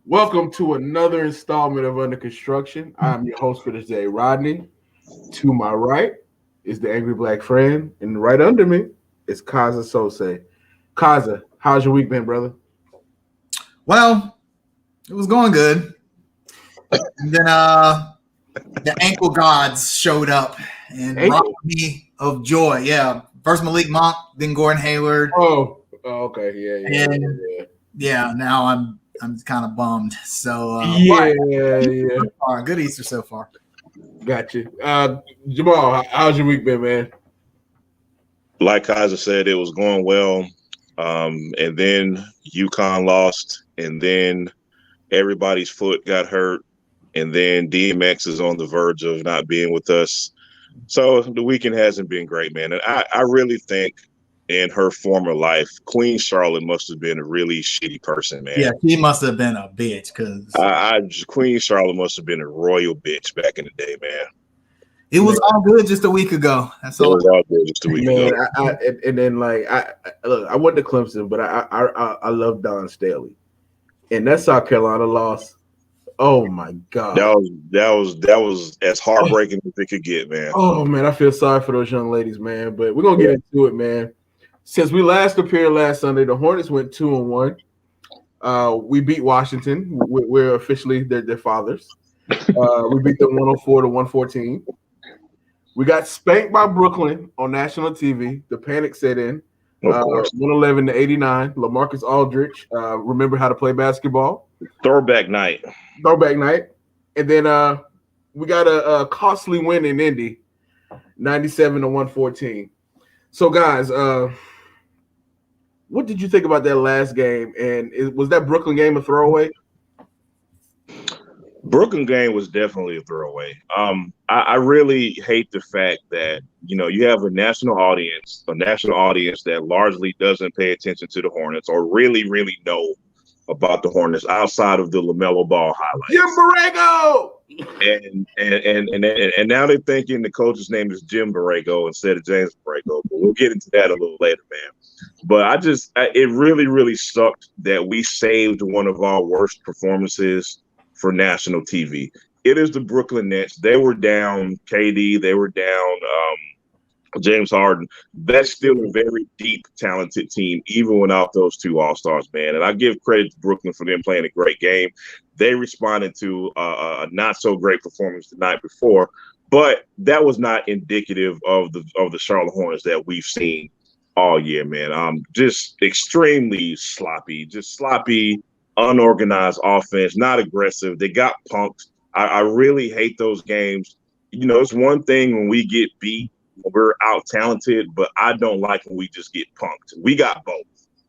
Welcome to another installment of Under Construction. I'm your host for today, Rodney. To my right is the Angry Black Friend, and right under me is Kaza Sose. Kaza, how's your week been, brother? Well, it was going good. And then the ankle gods showed up and robbed me of joy. Yeah. First Malik Monk, then Gordon Hayward. Okay. Yeah. Now I'm kind of bummed. So yeah. So far, good Easter so far. Gotcha. Jamal, how's your week been, man? Like Kaiser said, it was going well. And then UConn lost, and then everybody's foot got hurt, and then DMX is on the verge of not being with us. So the weekend hasn't been great, man. And I really think in her former life, Queen Charlotte must have been a really shitty person, man. Yeah, she must have been a bitch because Queen Charlotte must have been a royal bitch back in the day, man. It was all good just a week ago. That's all. It was all good just a week ago. I went to Clemson, but I love Don Staley, and that South Carolina loss. Oh my God, that was as heartbreaking as it could get, man. Oh man, I feel sorry for those young ladies, man. But we're gonna get into it, man. Since we last appeared last Sunday, the Hornets went 2-1. We beat Washington. We're officially their fathers. We beat them 104-114. We got spanked by Brooklyn on national TV. The panic set in. 111-89. LaMarcus Aldridge. Remember how to play basketball. Throwback night. And then we got a costly win in Indy, 97-114. So, guys, what did you think about that last game? And was that Brooklyn game a throwaway? Brooklyn game was definitely a throwaway. I really hate the fact that, you have a national audience that largely doesn't pay attention to the Hornets or really, really know about the Hornets outside of the LaMelo Ball highlights. Jim Borrego! And now they're thinking the coach's name is Jim Borrego instead of James Borrego. But we'll get into that a little later, man. But it really, really sucked that we saved one of our worst performances for national TV. It is the Brooklyn Nets. They were down KD. They were down James Harden. That's still a very deep, talented team, even without those two All-Stars, man. And I give credit to Brooklyn for them playing a great game. They responded to a not-so-great performance the night before, but that was not indicative of the Charlotte Hornets that we've seen all year, man. Just extremely sloppy, unorganized offense, not aggressive. They got punked. I really hate those games. It's one thing when we get beat, we're out talented, but I don't like when we just get punked. We got both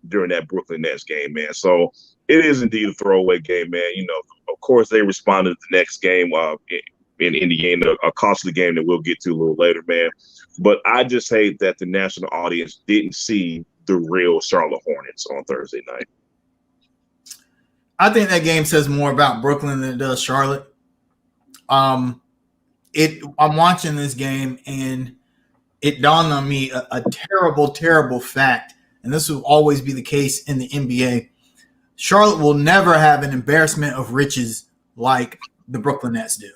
during that Brooklyn Nets game, man. So it is indeed a throwaway game, man. Of course they responded to the next game in Indiana, a costly game that we'll get to a little later, man. But I just hate that the national audience didn't see the real Charlotte Hornets on Thursday night. I think that game says more about Brooklyn than it does Charlotte. I'm watching this game and it dawned on me a terrible, terrible fact, and this will always be the case in the NBA. Charlotte will never have an embarrassment of riches like the Brooklyn Nets do.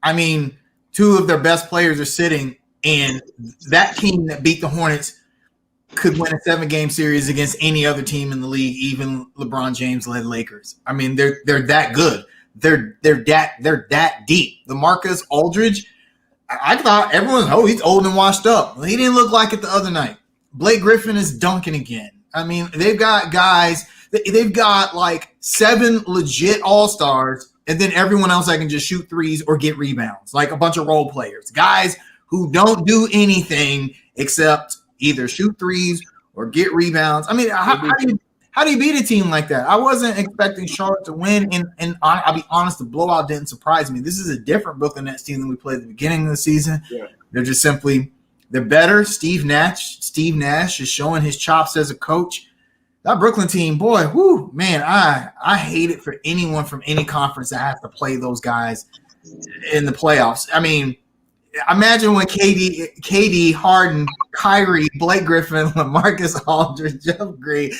I mean, two of their best players are sitting, and that team that beat the Hornets could win a 7-game series against any other team in the league, even LeBron James-led Lakers. I mean, they're that good. They're that deep. LaMarcus Aldridge, I thought he's old and washed up. He didn't look like it the other night. Blake Griffin is dunking again. I mean, they've got guys. They've got like 7 legit all-stars, and then everyone else that can just shoot threes or get rebounds, like a bunch of role players. Guys who don't do anything except either shoot threes or get rebounds. I mean, how do you beat a team like that? I wasn't expecting Charlotte to win, and I'll be honest, the blowout didn't surprise me. This is a different Brooklyn Nets team than we played at the beginning of the season. Yeah. They're just simply – they're better. Steve Nash is showing his chops as a coach. That Brooklyn team, boy, man, I hate it for anyone from any conference that has to play those guys in the playoffs. I mean, imagine when KD, Harden, Kyrie, Blake Griffin, LaMarcus Aldridge, Jeff Green.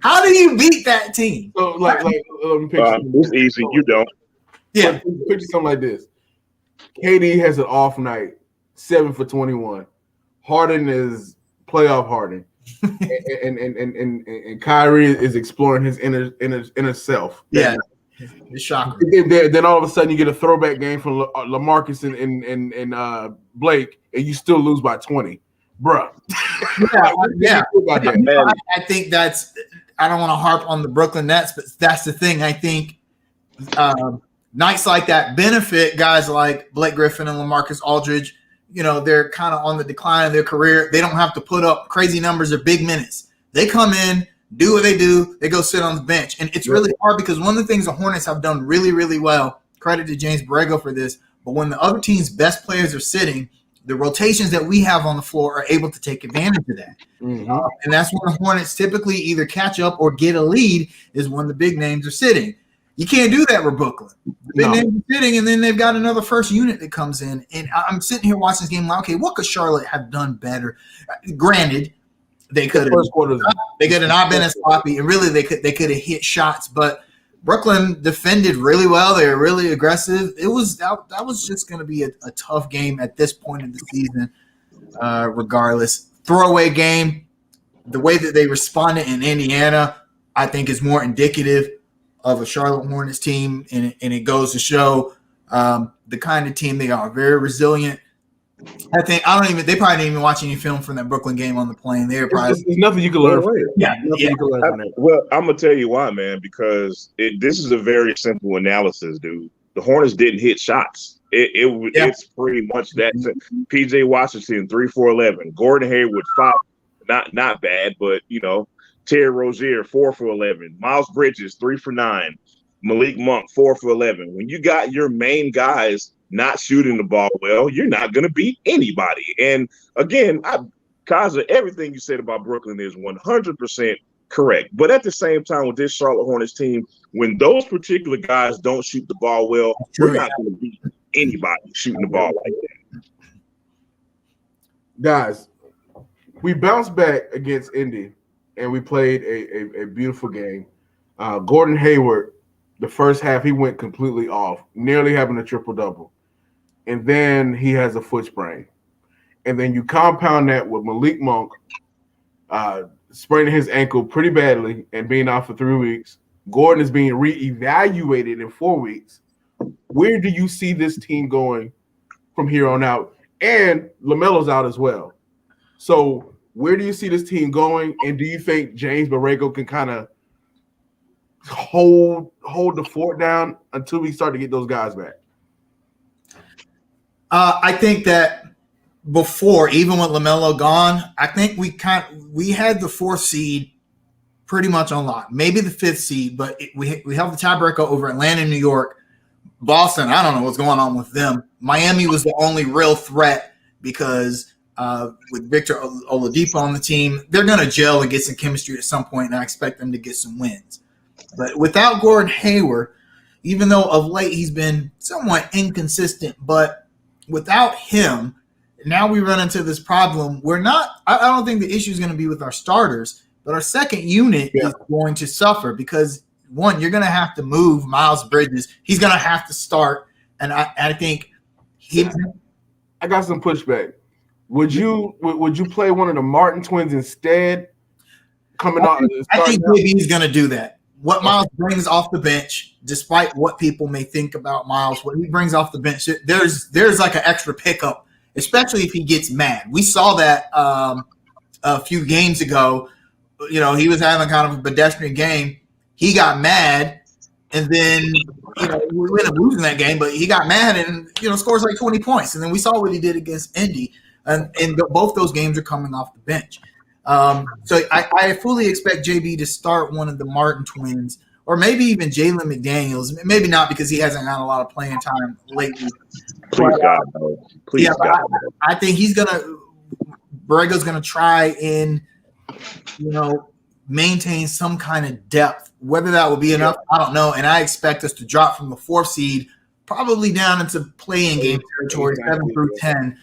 How do you beat that team? So, let me picture it's easy. You don't. Yeah. Picture something like this. KD has an off night, 7 for 21. Harden is playoff Harden. and Kyrie is exploring his inner self. Yeah. It's shocking. Then all of a sudden you get a throwback game from LaMarcus and Blake, and you still lose by 20, bruh. Yeah. I think that's. I don't want to harp on the Brooklyn Nets, but that's the thing. I think nights like that benefit guys like Blake Griffin and LaMarcus Aldridge. They're kind of on the decline of their career. They don't have to put up crazy numbers or big minutes. They come in, do what they do. They go sit on the bench. And it's really hard because one of the things the Hornets have done really, really well, credit to James Borrego for this, but when the other team's best players are sitting, the rotations that we have on the floor are able to take advantage of that. Mm-hmm. And that's when the Hornets typically either catch up or get a lead is when the big names are sitting. You can't do that with Brooklyn. The big names are sitting, and then they've got another first unit that comes in. And I'm sitting here watching this game like, okay, what could Charlotte have done better? Granted, they could have not been as sloppy, and really they could have hit shots. But Brooklyn defended really well. They were really aggressive. That was just going to be a tough game at this point in the season, regardless. Throwaway game. The way that they responded in Indiana, I think, is more indicative of a Charlotte Hornets team, and it goes to show the kind of team they are. Very resilient. They probably didn't even watch any film from that Brooklyn game on the plane. There's nothing you can learn from it. You can learn from it. Well, I'm gonna tell you why, man. Because this is a very simple analysis, dude. The Hornets didn't hit shots. It's pretty much that. PJ Washington 3 for 11. Gordon Hayward 5. Not bad, but Terry Rozier 4 for 11. Miles Bridges 3 for 9. Malik Monk 4 for 11. When you got your main guys not shooting the ball well, you're not going to beat anybody. And again, Kaza, everything you said about Brooklyn is 100% correct. But at the same time, with this Charlotte Hornets team, when those particular guys don't shoot the ball well, we're not going to beat anybody shooting the ball like that. Guys, we bounced back against Indy, and we played a beautiful game. Gordon Hayward, the first half, he went completely off, nearly having a triple-double. And then he has a foot sprain. And then you compound that with Malik Monk spraining his ankle pretty badly and being out for 3 weeks. Gordon is being reevaluated in 4 weeks. Where do you see this team going from here on out? And LaMelo's out as well. So where do you see this team going? And do you think James Borrego can kind of hold the fort down until we start to get those guys back? I think that before, even with LaMelo gone, I think we had the 4th seed pretty much on lock. Maybe the 5th seed, but we held the tiebreaker over Atlanta, New York. Boston, I don't know what's going on with them. Miami was the only real threat because with Victor Oladipo on the team, they're going to gel and get some chemistry at some point, and I expect them to get some wins. But without Gordon Hayward, even though of late he's been somewhat inconsistent, but without him, now we run into this problem. I don't think the issue is going to be with our starters, but our second unit is going to suffer because, one, you're going to have to move Miles Bridges. He's going to have to start, and I think I got some pushback. Would you play one of the Martin twins instead? I think JB's going to do that. What Miles brings off the bench, despite what people may think about Miles, what he brings off the bench, there's like an extra pickup, especially if he gets mad. We saw that a few games ago. He was having kind of a pedestrian game. He got mad, and then we ended up losing that game. But he got mad and scores like 20 points. And then we saw what he did against Indy, and both those games are coming off the bench. So I fully expect JB to start one of the Martin twins, or maybe even Jalen McDaniels. Maybe not because he hasn't had a lot of playing time lately. Please God, no. Please God. I think Borrego's gonna try and maintain some kind of depth. Whether that will be enough, I don't know. And I expect us to drop from the 4th seed probably down into playing game territory, 7 through 10.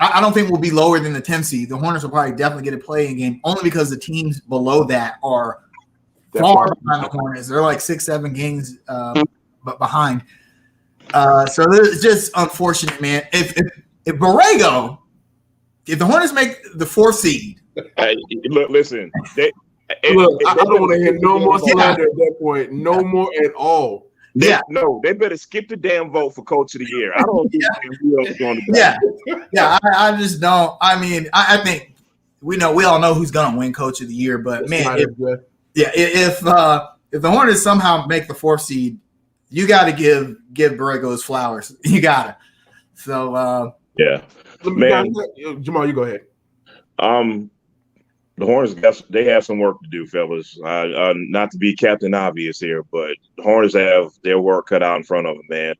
I don't think we'll be lower than the 10th seed. The Hornets will probably definitely get a play-in game only because the teams below that are far behind the Hornets. They're like 6-7 games but behind. So it's just unfortunate, man. If Borrego, if the Hornets make the 4th seed, look, listen. I don't want to hear no more slander at that point. No more at all. They better skip the damn vote for Coach of the Year. I don't think who else going to I just don't. I mean, I think we all know who's going to win Coach of the Year, but man, if the Hornets somehow make the 4th seed, you got to give Borrego his flowers. You got to. So man, Jamal, you go ahead. The Hornets, they have some work to do, fellas. Not to be Captain Obvious here, but the Hornets have their work cut out in front of them, man.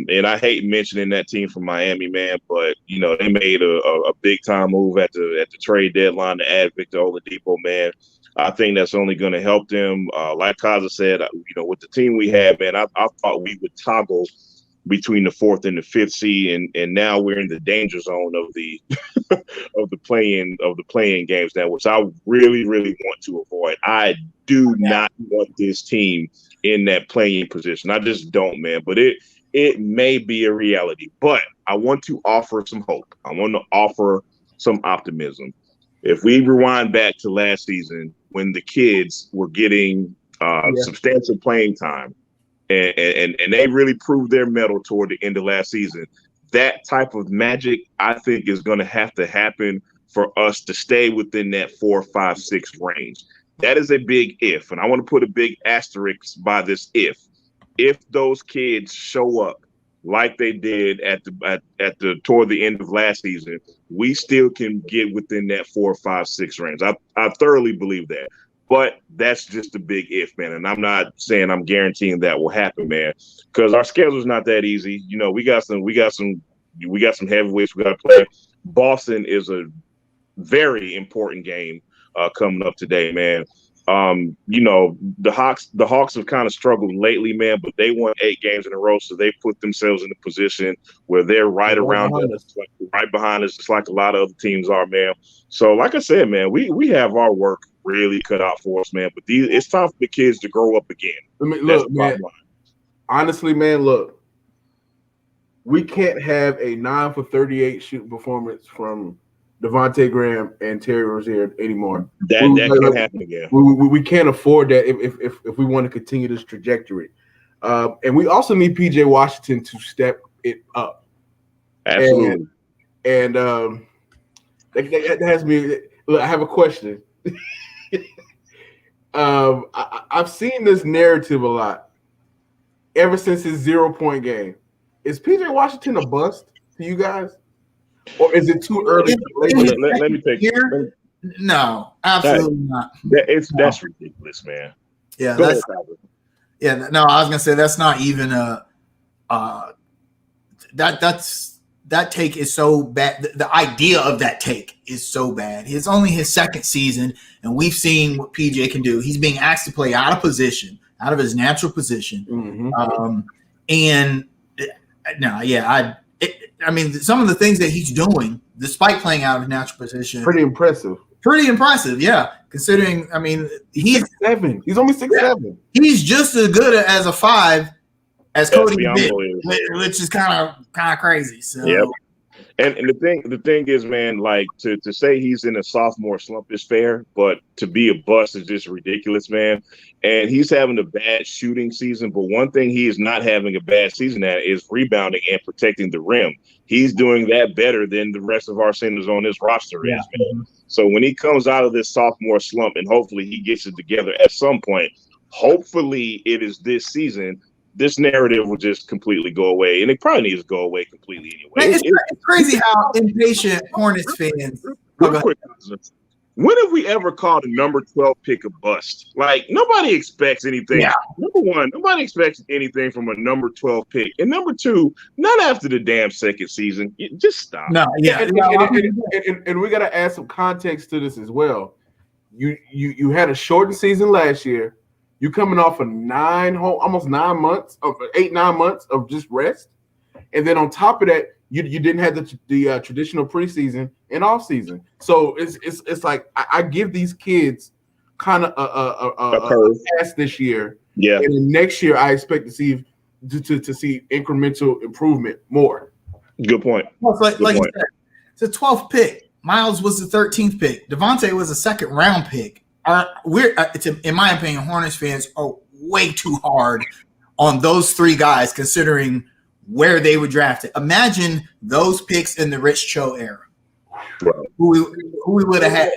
And I hate mentioning that team from Miami, man, but they made a big time move at the trade deadline to add Victor Oladipo, man. I think that's only going to help them. Like Kaza said, with the team we have, man, I thought we would toggle between the 4th and the 5th seed, and now we're in the danger zone of the of the playing games now, which I really, really want to avoid. I do not want this team in that playing position. I just don't, man. But it may be a reality. But I want to offer some hope. I want to offer some optimism. If we rewind back to last season when the kids were getting substantial playing time, and they really proved their mettle toward the end of last season, that type of magic, I think, is going to have to happen for us to stay within that 4, 5, 6 range. That is a big if, and I want to put a big asterisk by this if. If those kids show up like they did toward the end of last season, we still can get within that 4, 5, 6 range. I thoroughly believe that. But that's just a big if, man. And I'm not saying I'm guaranteeing that will happen, man, because our schedule is not that easy. We got some heavyweights we got to play. Boston is a very important game coming up today, man. The Hawks have kind of struggled lately, man, but they won 8 games in a row, so they put themselves in a position where they're right around us, right behind us, just like a lot of other teams are, man. So, like I said, man, we have our work really cut out for us, man. But it's time for the kids to grow up again. Look, man. Honestly, man, look, we can't have a 9 for 38 shooting performance from Devontae Graham and Terry Rozier anymore. That can't happen again. We can't afford that if we want to continue this trajectory. And we also need PJ Washington to step it up. Absolutely. And that has me. Look, I have a question. I've seen this narrative a lot ever since his 0-point game. Is PJ Washington a bust to you guys? Or is it too early? Let me take here. No, absolutely not. That's ridiculous, man. Yeah, no. I was gonna say that's not even that take is so bad. The idea of that take is so bad. It's only his 2nd season, and we've seen what PJ can do. He's being asked to play out of position, out of his natural position, I mean, some of the things that he's doing, despite playing out of his natural position, pretty impressive. Yeah. Considering, I mean, he's 6'7". He's only 6'7". He's just as good as a 5 as Cody did, which is kind of crazy. So. Yep. And the thing is, man, like to say he's in a sophomore slump is fair, but to be a bust is just ridiculous, man. And he's having a bad shooting season, but one thing he is not having a bad season at is rebounding and protecting the rim. He's doing that better than the rest of our centers on this roster is, man. So when he comes out of this sophomore slump, and hopefully he gets it together at some point, hopefully it is this season, this narrative will just completely go away, and it probably needs to go away completely anyway. It's crazy how impatient Hornets fans. Real quick, when have we ever called a number 12 pick a bust? Like, nobody expects anything. Yeah. Number one, nobody expects anything from a number 12 pick, and number 2, not after the damn 2nd season. Just stop. No, yeah, and we got to add some context to this as well. You had a shortened season last year. You coming off of almost 9 months of 8-9 months of just rest, and then on top of that, you didn't have the traditional preseason and off season. So it's like I give these kids kind of a pass this year. Yeah. And then next year, I expect to see incremental improvement more. Good point. Well, like you said, it's a 12th pick. Miles was the 13th pick. Devontae was a second-round pick. In my opinion, Hornets fans are way too hard on those three guys, considering where they were drafted. Imagine those picks in the Rich Cho era. Right. Who we would have had.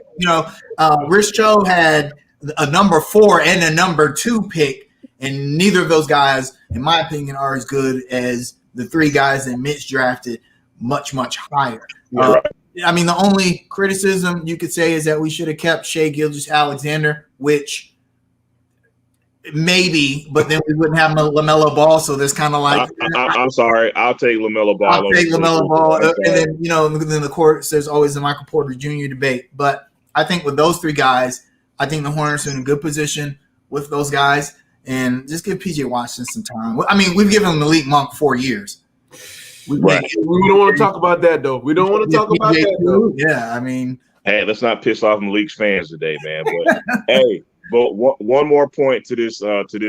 Rich Cho had a number 4 and a number 2 pick, and neither of those guys, in my opinion, are as good as the three guys that Mitch drafted much, much higher. I mean, the only criticism you could say is that we should have kept Shai Gilgeous-Alexander, which maybe, but then we wouldn't have LaMelo Ball, so there's kind of like I'm sorry, I'll take LaMelo Ball. I'll take LaMelo Ball, and then within the courts, there's always the Michael Porter Jr. debate. But I think with those three guys, I think the Hornets are in a good position with those guys, and just give PJ Washington some time. I mean, we've given Malik Monk 4 years. We don't want to talk about that, though. We don't want to talk about that, though. Yeah, I mean, hey, let's not piss off Malik's fans today, man. But hey. But one more point to this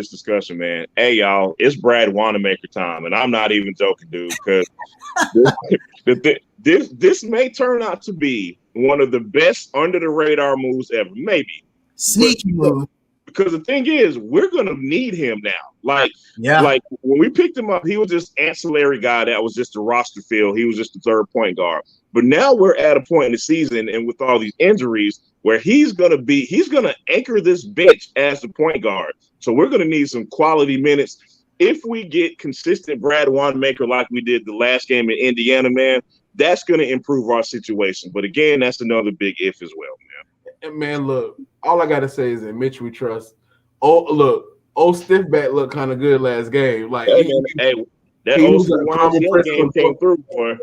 discussion, man. Hey, y'all, it's Brad Wanamaker time, and I'm not even joking, dude, because this may turn out to be one of the best under the radar moves ever, maybe sneaky move. Because the thing is, we're gonna need him now. Like when we picked him up, he was just ancillary guy that was just a roster fill. He was just the third point guard. But now we're at a point in the season, and with all these injuries, where he's gonna anchor this bench as the point guard. So we're gonna need some quality minutes. If we get consistent Brad Wanamaker like we did the last game in Indiana, man, that's gonna improve our situation. But again, that's another big if as well, man. And man, look, all I gotta say is that Mitch we trust. Old Stiffback looked kind of good last game. Like, that old Stiffback game came through, boy.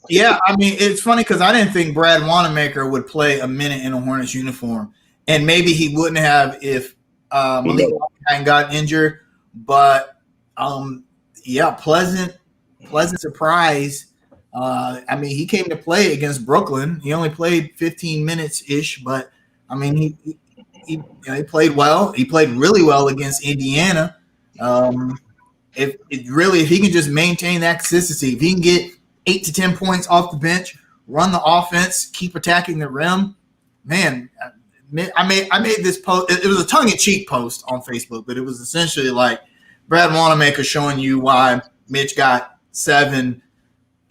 Yeah, I mean, it's funny because I didn't think Brad Wanamaker would play a minute in a Hornets uniform, and maybe he wouldn't have if Malik hadn't gotten injured. But pleasant surprise. I mean, he came to play against Brooklyn. He only played 15 minutes ish, but I mean, he played well. He played really well against Indiana. If he can just maintain that consistency, if he can get 8 to 10 points off the bench, run the offense, keep attacking the rim, man. I made this post. It was a tongue-in-cheek post on Facebook, but it was essentially like Brad Wanamaker showing you why Mitch got 7,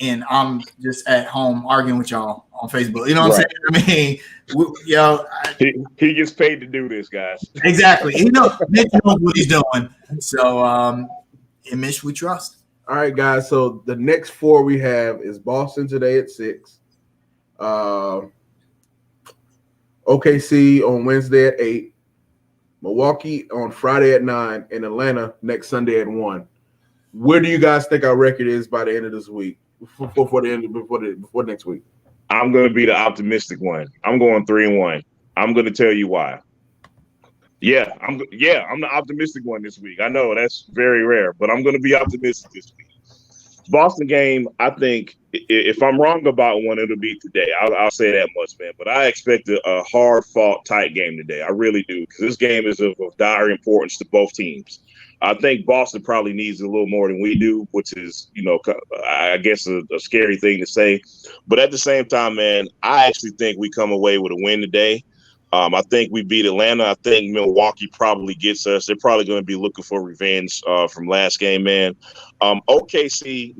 and I'm just at home arguing with y'all on Facebook. You know what I'm saying? I mean, he gets paid to do this, guys. Exactly. Mitch knows what he's doing. So, in Mitch we trust. All right, guys. So the next 4 we have is Boston today at 6, OKC on Wednesday at 8, Milwaukee on Friday at 9, and Atlanta next Sunday at 1. Where do you guys think our record is by the end of this week? Before next week? I'm going to be the optimistic one. I'm going 3-1. I'm going to tell you why. I'm the optimistic one this week. I know that's very rare, but I'm going to be optimistic this week. Boston game, I think if I'm wrong about one, it'll be today. I'll say that much, man. But I expect a hard-fought, tight game today. I really do, because this game is of dire importance to both teams. I think Boston probably needs a little more than we do, which is, I guess a scary thing to say. But at the same time, man, I actually think we come away with a win today. I think we beat Atlanta. I think Milwaukee probably gets us. They're probably going to be looking for revenge from last game, man. OKC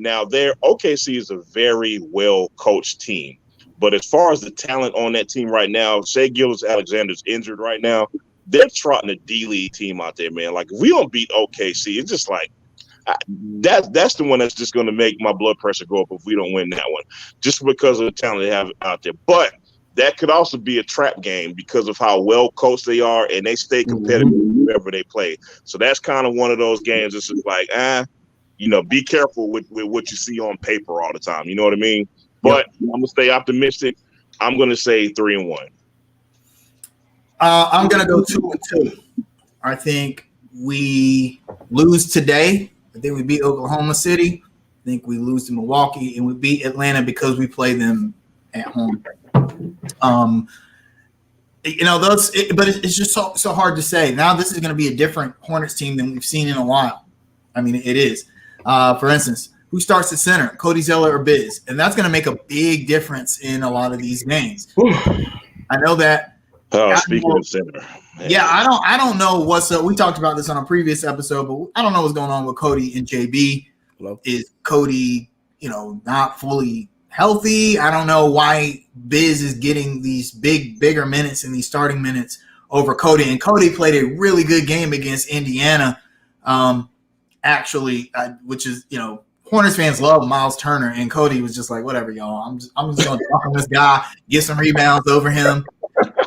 is a very well-coached team. But as far as the talent on that team right now, Shai Gilgeous-Alexander's injured right now. They're trotting a D-League team out there, man. Like, if we don't beat OKC, it's just like that's the one that's just going to make my blood pressure go up if we don't win that one, just because of the talent they have out there. But that could also be a trap game because of how well coached they are, and they stay competitive wherever they play. So that's kind of one of those games that's just like, be careful with what you see on paper all the time. You know what I mean? But I'm going to stay optimistic. I'm going to say 3-1. I'm going to go 2-2. I think we lose today. I think we beat Oklahoma City. I think we lose to Milwaukee, and we beat Atlanta because we play them at home. but it's just so hard to say. Now this is going to be a different Hornets team than we've seen in a while. I mean, it is. For instance, who starts at center, Cody Zeller or Biz? And that's going to make a big difference in a lot of these games. I know that. Speaking of center. Man. Yeah, I don't know what's up. We talked about this on a previous episode, but I don't know what's going on with Cody and JB. Hello? Is Cody, not fully healthy? I don't know why Biz is getting these bigger minutes and these starting minutes over Cody. And Cody played a really good game against Indiana, which is, Hornets fans love Miles Turner, and Cody was just like, whatever, y'all. I'm just going to talk on this guy, get some rebounds over him.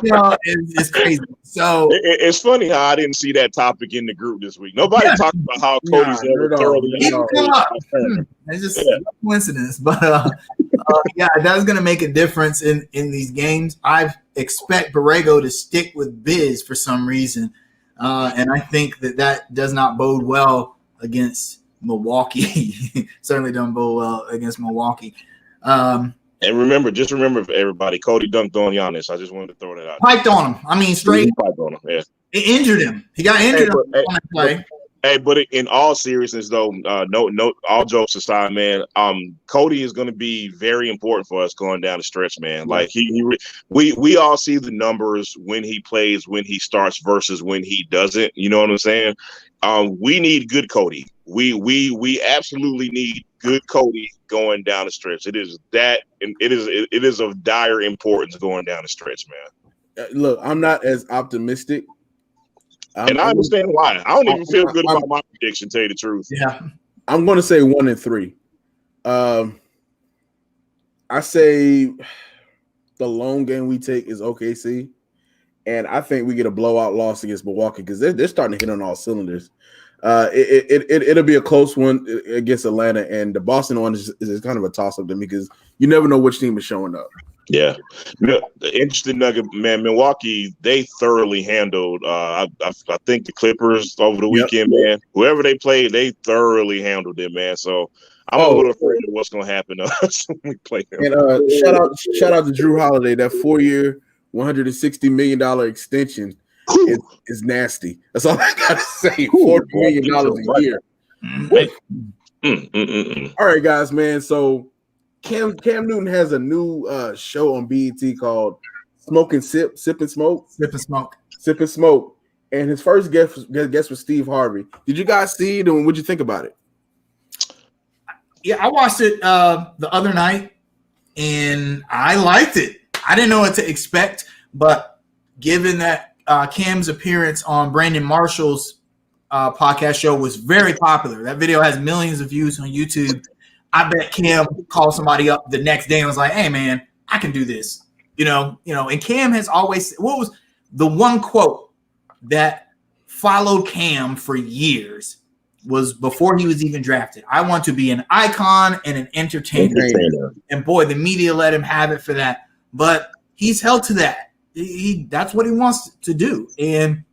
It's crazy. So it's funny how I didn't see that topic in the group this week. Nobody talked about how Cody's ever thoroughly. It's just a coincidence, but that's going to make a difference in these games. I expect Borrego to stick with Biz for some reason, and I think that does not bode well against Milwaukee. Certainly don't bode well against Milwaukee. And just remember for everybody, Cody dunked on Giannis. I just wanted to throw that out. Piped on him. I mean, straight. Piped on him. Yeah. It injured him. He got injured on that play. But in all seriousness, though, no, all jokes aside, man, Cody is going to be very important for us going down the stretch, man. Like we all see the numbers when he plays, when he starts versus when he doesn't. You know what I'm saying? We need good Cody. We absolutely need good Cody going down the stretch. It is of dire importance going down the stretch, man. Look, I'm not as optimistic. And I understand why. I don't even feel good about my prediction, to tell you the truth. Yeah. I'm going to say 1-3. I say the lone game we take is OKC. And I think we get a blowout loss against Milwaukee because they're starting to hit on all cylinders. It'll be a close one against Atlanta, and the Boston one is kind of a toss-up to me because you never know which team is showing up. Yeah. The interesting nugget, man, Milwaukee, they thoroughly handled, I think, the Clippers over the weekend, man. Whoever they played, they thoroughly handled it, man. So I'm a little afraid of what's going to happen to us when we play them. And shout out to Drew Holiday. That 4-year, $160 million extension is nasty. That's all I got to say. $40 million a year. All right, guys, man. So Cam Newton has a new show on BET called Sip and Smoke. And his first guest was Steve Harvey. Did you guys see it, and what'd you think about it? Yeah, I watched it the other night, and I liked it. I didn't know what to expect, but given that Cam's appearance on Brandon Marshall's podcast show was very popular, that video has millions of views on YouTube. I bet Cam called somebody up the next day and was like, "Hey, man, I can do this." And Cam has always, what was the one quote that followed Cam for years was before he was even drafted. "I want to be an icon and an entertainer." And boy, the media let him have it for that. But he's held to that. That's what he wants to do. And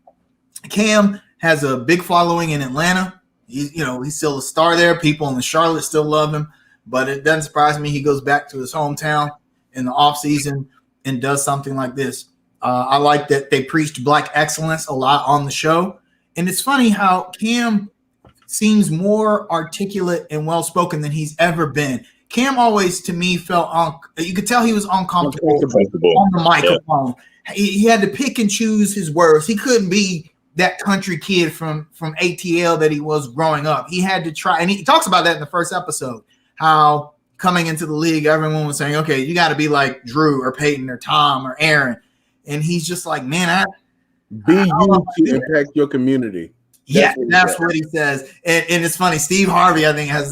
Cam has a big following in Atlanta. He's still a star there. People in the Charlotte still love him. But it doesn't surprise me he goes back to his hometown in the offseason and does something like this. I like that they preached Black excellence a lot on the show. And it's funny how Cam seems more articulate and well-spoken than he's ever been. Cam always, to me, felt you could tell he was uncomfortable on the microphone. Yeah. He had to pick and choose his words. He couldn't be that country kid from ATL that he was growing up. He had to try, and he talks about that in the first episode, how coming into the league, everyone was saying, okay, you got to be like Drew or Peyton or Tom or Aaron. And he's just like, man, be you to impact your community. That's what he says. And it's funny, Steve Harvey, I think, had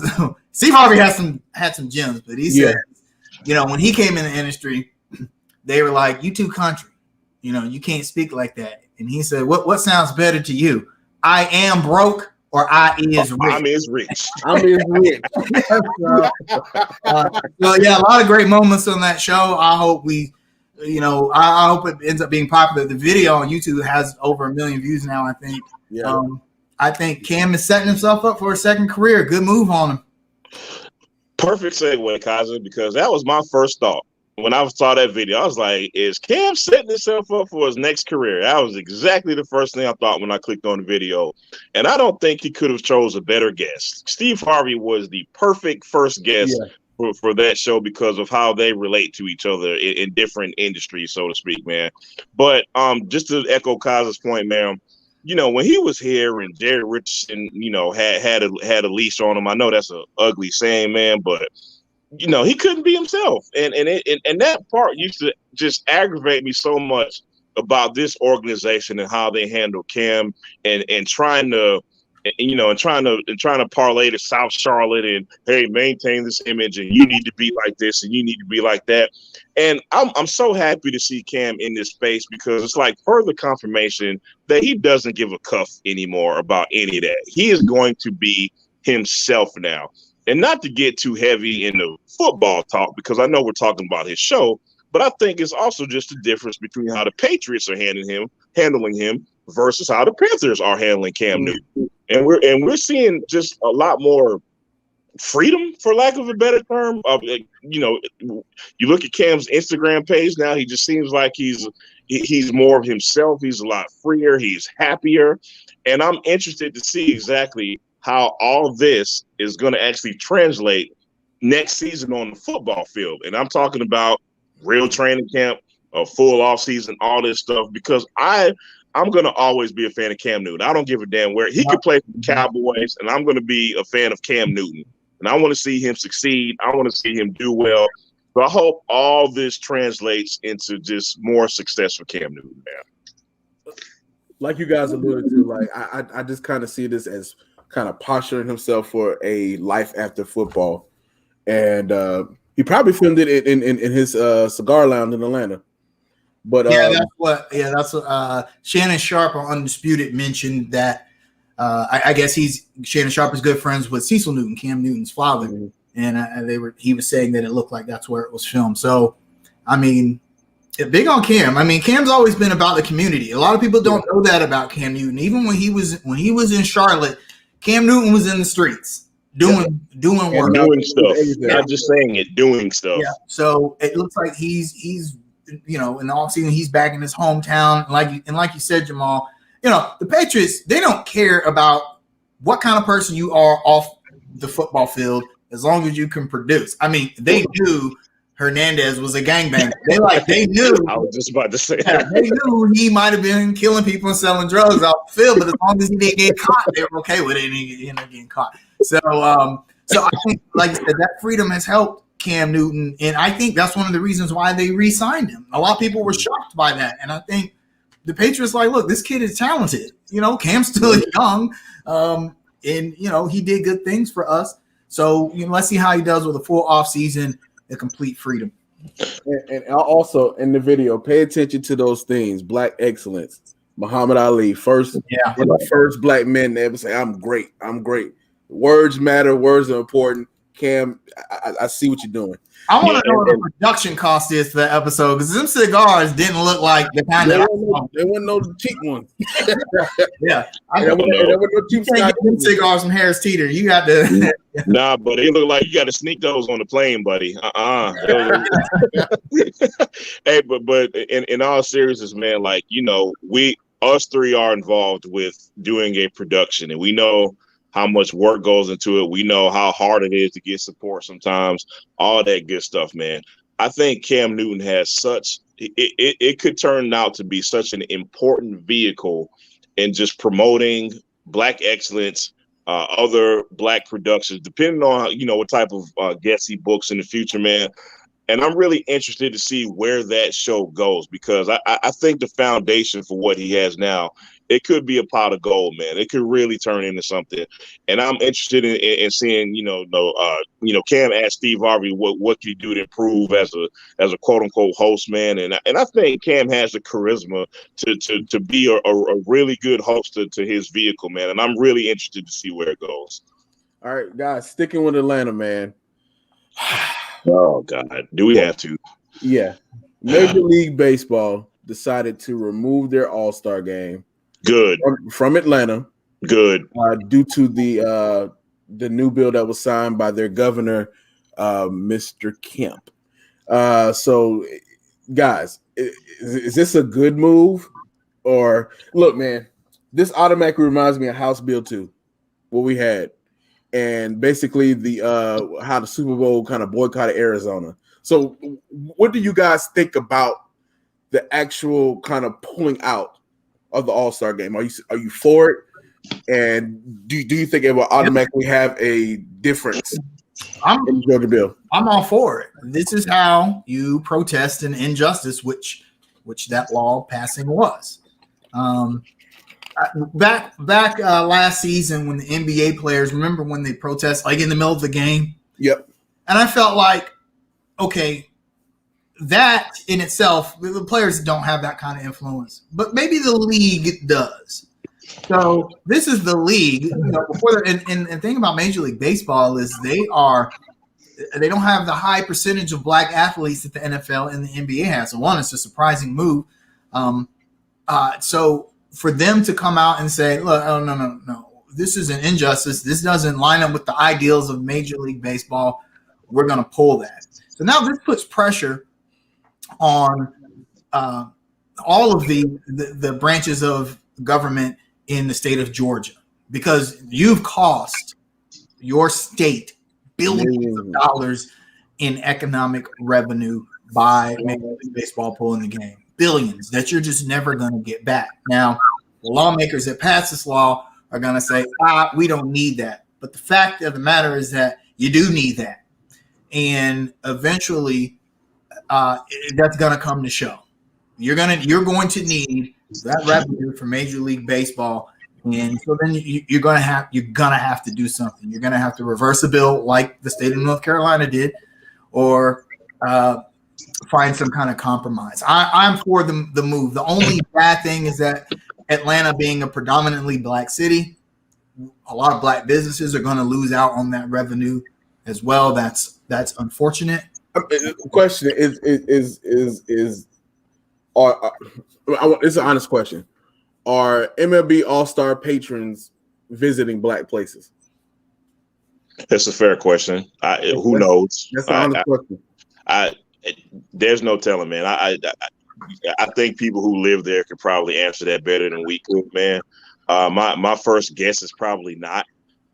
some gems, but he said, when he came in the industry, they were like, "You too country, you can't speak like that." And he said, "What sounds better to you? I am broke or I is rich?" I'm is rich. I'm is rich. So yeah, a lot of great moments on that show. I hope I hope it ends up being popular. The video on YouTube has over 1 million views now, I think. Yeah. I think Cam is setting himself up for a second career. Good move on him. Perfect segue, Kaiser, because that was my first thought. when I saw that video, I was like, is Cam setting himself up for his next career? That was exactly the first thing I thought when I clicked on the video. And I don't think he could have chose a better guest. Steve Harvey was the perfect first guest for that show because of how they relate to each other in different industries, so to speak, man. But just to echo Kaz's point, man, when he was here and Jerry Richardson, had a leash on him. I know that's an ugly saying, man, but he couldn't be himself, and that part used to just aggravate me so much about this organization and how they handle Cam and trying to parlay to South Charlotte and, hey, maintain this image and you need to be like this and you need to be like that. And I'm so happy to see Cam in this space because it's like further confirmation that he doesn't give a cuff anymore about any of that. He is going to be himself now. And not to get too heavy in the football talk, because I know we're talking about his show, but I think it's also just the difference between how the Patriots are handling him versus how the Panthers are handling Cam Newton. And we're seeing just a lot more freedom, for lack of a better term. You look at Cam's Instagram page now, he just seems like he's more of himself. He's a lot freer. He's happier. And I'm interested to see exactly how all this is going to actually translate next season on the football field. And I'm talking about real training camp, a full off season, all this stuff, because I'm going to always be a fan of Cam Newton. I don't give a damn where he could play for the Cowboys, and I'm going to be a fan of Cam Newton. And I want to see him succeed. I want to see him do well. So I hope all this translates into just more success for Cam Newton, man. Like you guys alluded to, like I just kind of see this as kind of posturing himself for a life after football. And he probably filmed it in his cigar lounge in Atlanta. But that's what Shannon Sharp on Undisputed mentioned that I guess Shannon Sharp is good friends with Cecil Newton, Cam Newton's father, and he was saying that it looked like that's where it was filmed. So, I mean, big on Cam. I mean, Cam's always been about the community. A lot of people don't know that about Cam Newton. Even when he was in Charlotte, Cam Newton was in the streets doing work, doing stuff, not just saying it, doing stuff. Yeah. So it looks like he's in the offseason, he's back in his hometown. Like you said, Jamal, the Patriots, they don't care about what kind of person you are off the football field as long as you can produce. I mean, they knew Hernandez was a gangbanger. They knew. I was just about to say that. They knew he might have been killing people and selling drugs off the field, but as long as he didn't get caught, they were okay with it. And he ended up getting caught. So I think, like I said, that freedom has helped Cam Newton, and I think that's one of the reasons why they re-signed him. A lot of people were shocked by that, and I think the Patriots like, look, this kid is talented. Cam's still young, and he did good things for us. So let's see how he does with a full off season. The complete freedom. And also in the video, pay attention to those things. Black excellence. Muhammad Ali, first black man to ever say, I'm great. I'm great. Words matter. Words are important. Cam, I see what you're doing. I want to know what the production cost is for that episode, because them cigars didn't look like the kind that they weren't no cheap ones. Yeah, you can't get them cigars from Harris Teeter. You got to. Nah, but it look like you got to sneak those on the plane, buddy. Hey, but in all seriousness, man, like us three are involved with doing a production, and we know how much work goes into it. We know how hard it is to get support sometimes, all that good stuff, man. I think Cam Newton has it could turn out to be such an important vehicle in just promoting Black excellence, other Black productions, depending on, what type of guests he books in the future, man. And I'm really interested to see where that show goes, because I think the foundation for what he has now, it could be a pot of gold, man. It could really turn into something. And I'm interested in seeing, Cam asked Steve Harvey what can he do to improve as a quote unquote host, man. And I think Cam has the charisma to be a really good host to his vehicle, man. And I'm really interested to see where it goes. All right, guys, sticking with Atlanta, man. Oh God, do we have to? Yeah. Major League Baseball decided to remove their All-Star game. Good. From Atlanta. Good. Due to the new bill that was signed by their governor, Mr. Kemp. So, guys, is this a good move? Or look, man, this automatically reminds me of House Bill 2, what we had, and basically the how the Super Bowl kind of boycotted Arizona. So, what do you guys think about the actual kind of pulling out of the All-Star game? Are you for it? And do you think it will automatically have a difference in Georgia Bill? I'm all for it. This is how you protest an injustice, which that law passing was. Back last season when the NBA players, remember when they protest like in the middle of the game? Yep. And I felt like, okay, that in itself, the players don't have that kind of influence, but maybe the league does. So this is the league. You know, and the thing about Major League Baseball is they don't have the high percentage of black athletes that the NFL and the NBA has. So one, it's a surprising move. So for them to come out and say, look, oh, no, this is an injustice. This doesn't line up with the ideals of Major League Baseball. We're going to pull that. So now this puts pressure on all of the branches of government in the state of Georgia, because you've cost your state billions of dollars in economic revenue by Major League Baseball pulling the game. Billions that you're just never going to get back. Now, the lawmakers that pass this law are going to say, we don't need that. But the fact of the matter is that you do need that. And eventually that's going to come to show. You're going to need that revenue for Major League Baseball. And so then you're going to have to do something. You're going to have to reverse a bill like the state of North Carolina did, or find some kind of compromise. I'm for the move. The only bad thing is that Atlanta being a predominantly black city, a lot of black businesses are going to lose out on that revenue as well. That's unfortunate. The question is it's an honest question. Are MLB All-Star patrons visiting black places? That's a fair question. Who knows? That's an honest question. There's no telling, man. I think people who live there could probably answer that better than we could, man. My first guess is probably not,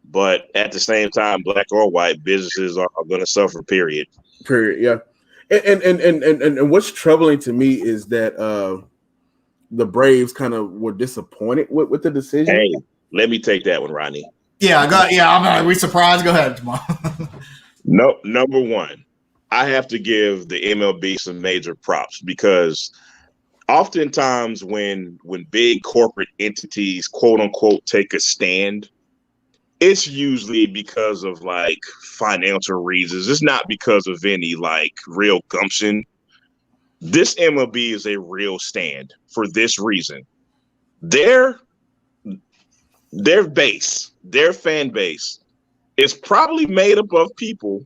but at the same time, black or white, businesses are going to suffer. Period. Yeah. And what's troubling to me is that the Braves kind of were disappointed with the decision. Hey, let me take that one, Rodney. Yeah, we surprised. Go ahead, Jamal. No, number one, I have to give the MLB some major props, because oftentimes when big corporate entities, quote unquote, take a stand, it's usually because of like financial reasons. It's not because of any like real gumption. This MLB is a real stand for this reason. Their base, their fan base, is probably made up of people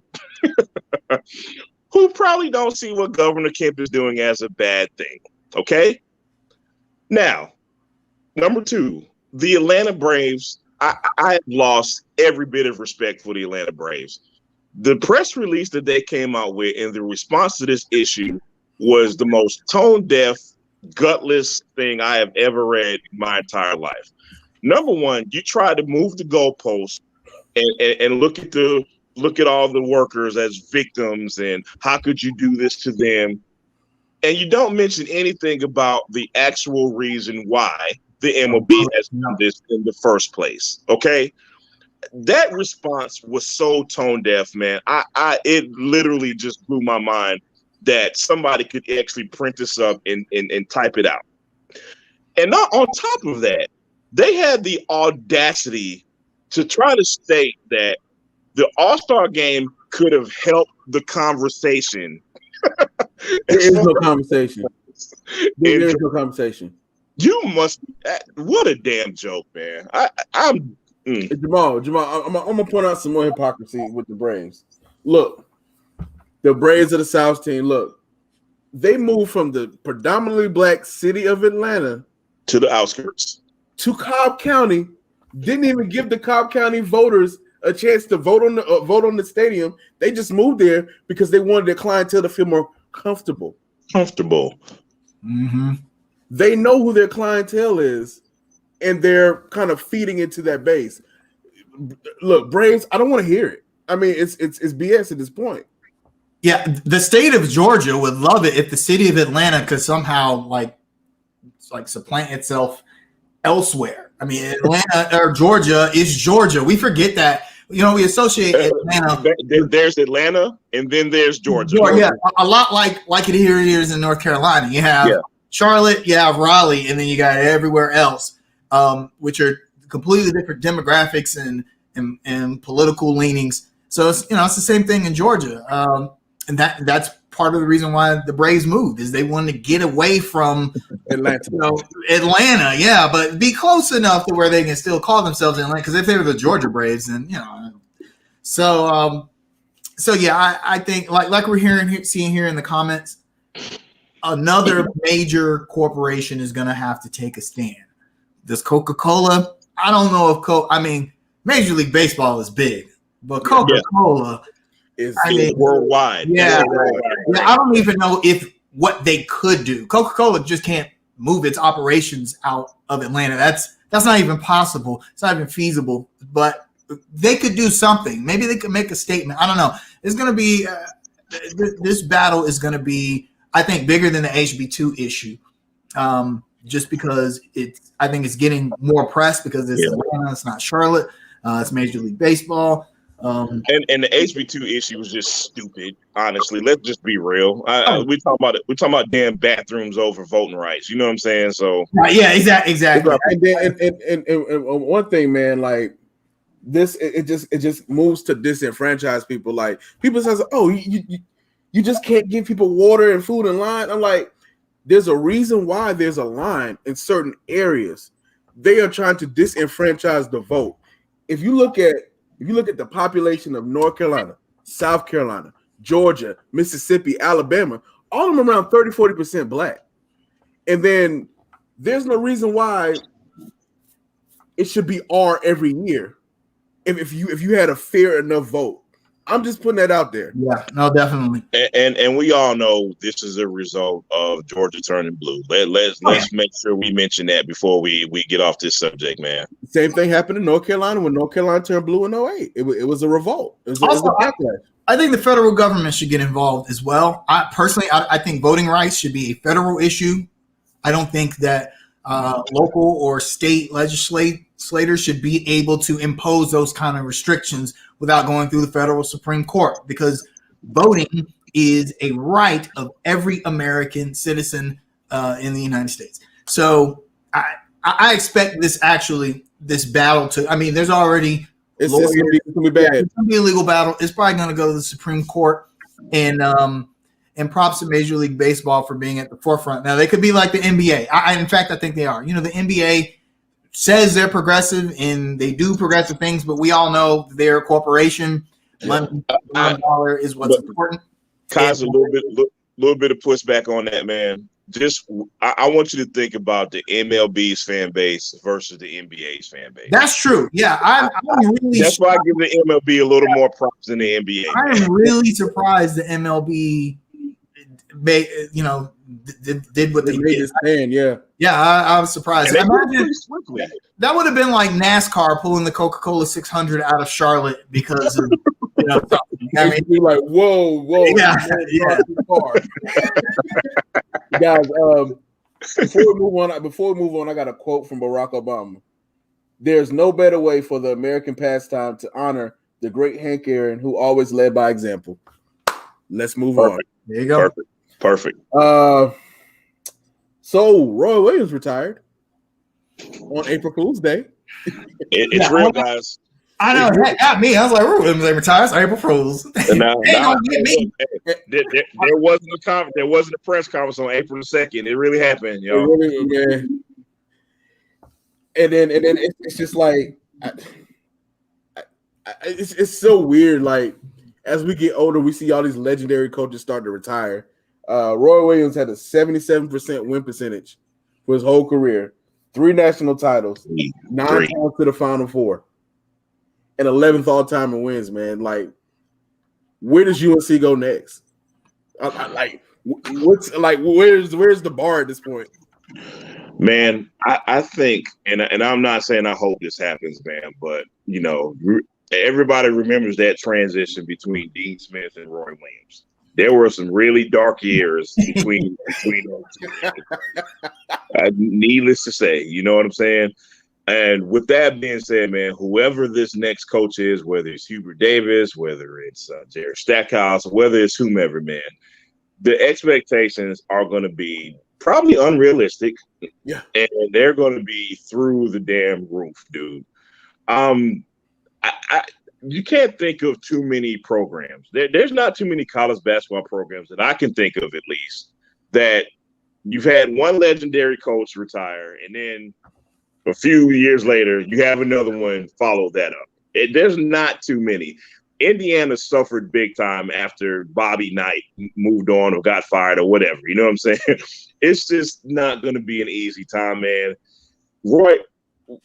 who probably don't see what Governor Kemp is doing as a bad thing. Okay? Now, number two, the Atlanta Braves, I have lost every bit of respect for the Atlanta Braves. The press release that they came out with in the response to this issue was the most tone-deaf, gutless thing I have ever read in my entire life. Number one, you try to move the goalpost and look at all the workers as victims, and how could you do this to them? And you don't mention anything about the actual reason why the MLB has done this in the first place. Okay, that response was so tone deaf, man. It literally just blew my mind that somebody could actually print this up and type it out. And not on top of that, they had the audacity to try to state that the All-Star game could have helped the conversation. There is no conversation. There is no conversation. You must. What a damn joke, man. Jamal, I'm gonna point out some more hypocrisy with the Braves. Look, the Braves of the South team. Look, they moved from the predominantly black city of Atlanta to the outskirts, to Cobb County. Didn't even give the Cobb County voters a chance to vote on the stadium. They just moved there because they wanted their clientele to feel more comfortable. Mm-hmm. They know who their clientele is, and they're kind of feeding into that base. Look, Braves, I don't want to hear it. I mean, it's BS at this point. Yeah, the state of Georgia would love it if the city of Atlanta could somehow like supplant itself elsewhere. I mean, Atlanta or Georgia is Georgia. We forget that. You know, we associate Atlanta. There's Atlanta, and then there's Georgia. Yeah, a lot like it here is in North Carolina. You have Charlotte, you have Raleigh, and then you got everywhere else, which are completely different demographics and political leanings. So it's it's the same thing in Georgia, and that's part of the reason why the Braves moved is they wanted to get away from Atlanta. Atlanta, yeah, but be close enough to where they can still call themselves Atlanta. Because if they were the Georgia Braves, then So yeah, I think like we're seeing here in the comments, another major corporation is going to have to take a stand. Does Coca-Cola? I don't know if Major League Baseball is big, but Coca-Cola is worldwide. Yeah, I don't even know if what they could do. Coca-Cola just can't move its operations out of Atlanta. That's not even possible. It's not even feasible. But they could do something. Maybe they could make a statement. I don't know. It's going to be this battle is going to be, I think, bigger than the HB2 issue. Just because I think it's getting more press because it's Atlanta, it's not Charlotte, it's Major League Baseball. And the HB2 issue was just stupid. Honestly, let's just be real. We talking about it. We're talking about damn bathrooms over voting rights. You know what I'm saying? So yeah, exactly. And one thing, man, like this, it just moves to disenfranchise people. Like people says, oh, you just can't give people water and food in line. I'm like, there's a reason why there's a line in certain areas. They are trying to disenfranchise the vote. If you look at the population of North Carolina, South Carolina, Georgia, Mississippi, Alabama, all of them around 30-40% black. And then there's no reason why it should be R every year if you had a fair enough vote. I'm just putting that out there. Yeah, no, definitely. And we all know this is a result of Georgia turning blue. Let's make sure we mention that before we get off this subject, man. Same thing happened in North Carolina when North Carolina turned blue in 2008. It was a revolt. It was a backlash. I think the federal government should get involved as well. I think voting rights should be a federal issue. I don't think that local or state legislators should be able to impose those kind of restrictions without going through the federal Supreme Court, because voting is a right of every American citizen in the United States. So I expect this battle to. I mean, there's already it's gonna be bad. It's gonna be a legal battle. It's probably gonna go to the Supreme Court, and props to Major League Baseball for being at the forefront. Now they could be like the NBA. In fact, I think they are. You know, the NBA says they're progressive and they do progressive things, but we all know they're a corporation. Money, dollar is what's important. Kai's a little bit of pushback on that, man. Just I want you to think about the MLB's fan base versus the NBA's fan base. That's true. Yeah, I'm really. That's why I give the MLB a little more props than the NBA. I am really surprised the MLB, did what they did. I was surprised. Imagine that would have been like NASCAR pulling the Coca-Cola 600 out of Charlotte because of I mean, be like, whoa, yeah. Guys, before we move on, I got a quote from Barack Obama. There's no better way for the American pastime to honor the great Hank Aaron, who always led by example. Let's move on. There you go. Perfect. So Roy Williams retired on April Fool's Day. It's real, guys. I know. Heck, got me. I was like, Roy Williams retires April Fools. There wasn't a press conference on April 2nd. It really happened, yo. And then it's just like it's so weird. Like as we get older, we see all these legendary coaches start to retire. Roy Williams had a 77% win percentage for his whole career, 3 national titles, 9 times to the Final Four, and 11th all time in wins. Man, like, where does UNC go next? What's like? Where's the bar at this point? Man, I think, and I'm not saying I hope this happens, man, but everybody remembers that transition between Dean Smith and Roy Williams. There were some really dark years between those two. Needless to say, you know what I'm saying? And with that being said, man, whoever this next coach is, whether it's Hubert Davis, whether it's Jared Stackhouse, whether it's whomever, man, the expectations are going to be probably unrealistic. Yeah. And they're going to be through the damn roof, dude. You can't think of too many programs. There's not too many college basketball programs that I can think of, at least, that you've had one legendary coach retire, and then a few years later, you have another one follow that up. There's not too many. Indiana suffered big time after Bobby Knight moved on or got fired or whatever. You know what I'm saying? It's just not going to be an easy time, man. Roy,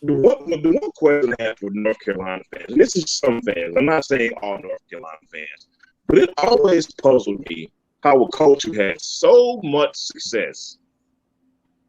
the one question I have for North Carolina fans, and this is some fans, I'm not saying all North Carolina fans, but it always puzzled me how a coach who had so much success